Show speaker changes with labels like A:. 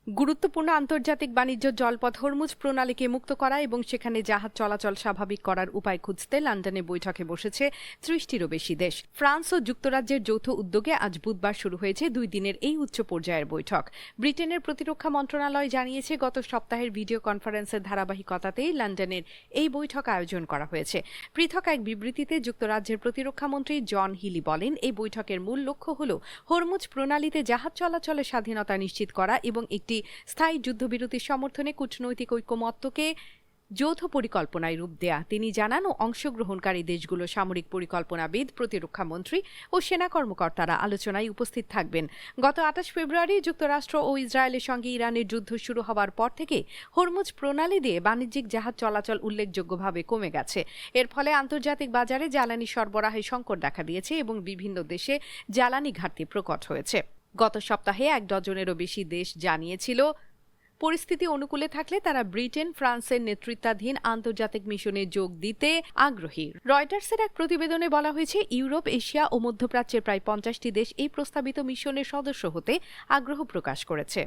A: গুরুত্বপূর্ণ আন্তর্জাতিক বাণিজ্য জলপথ হরমুজ প্রণালীকে মুক্ত করা এবং সেখানে জাহাজ চলাচল স্বাভাবিক করার উপায় খুঁজতে লন্ডনে বৈঠকে বসেছে ৩০টিরও বেশি দেশ। ফ্রান্স ও যুক্তরাজ্যের যৌথ উদ্যোগে আজ বুধবার শুরু হয়েছে ২ দিনের এই উচ্চ পর্যায়ের বৈঠক। ব্রিটেনের প্রতিরক্ষা মন্ত্রণালয় জানিয়েছে, গত সপ্তাহের ভিডিও কনফারেন্সের ধারাবাহিকতাতেই লন্ডনের এই বৈঠক আয়োজন করা হয়েছে। পৃথক এক বিবৃতিতে যুক্তরাজ্যের প্রতিরক্ষামন্ত্রী জন হিলি বলেন, এই বৈঠকের মূল লক্ষ্য হল হরমুজ প্রণালীতে জাহাজ চলাচলের স্বাধীনতা নিশ্চিত করা এবং একটি স্থায়ী যুদ্ধবিরতির সমর্থনে কূটনৈতিক ঐকমত্যকে যৌথ পরিকল্পনায় রূপ দেয়া। তিনি জানান, অংশগ্রহণকারী দেশগুলোর সামরিক পরিকল্পনাবিদ, প্রতিরক্ষামন্ত্রী ও সেনা কর্মকর্তারা আলোচনায় উপস্থিত থাকবেন। গত ২৮ ফেব্রুয়ারি যুক্তরাষ্ট্র ও ইসরায়েলের সঙ্গে ইরানের যুদ্ধ শুরু হওয়ার পর থেকে হরমুজ প্রণালী দিয়ে বাণিজ্যিক জাহাজ চলাচল উল্লেখযোগ্যভাবে কমে গেছে। এর ফলে আন্তর্জাতিক বাজারে জ্বালানি সরবরাহে সংকট দেখা দিয়েছে এবং বিভিন্ন দেশে জ্বালানি ঘাটতি প্রকট হয়েছে। গত সপ্তাহে ১ ডজনেরও বেশি দেশ জানিয়েছিল, পরিস্থিতি অনুকূলে থাকলে তারা ব্রিটেন, ফ্রান্সের নেতৃত্বাধীন আন্তর্জাতিক মিশনে যোগ দিতে আগ্রহী। রয়টার্সের এক প্রতিবেদনে বলা হয়েছে, ইউরোপ, এশিয়া ও মধ্যপ্রাচ্যের প্রায় ৫০টি দেশ এই প্রস্তাবিত মিশনের সদস্য হতে আগ্রহ প্রকাশ করেছে।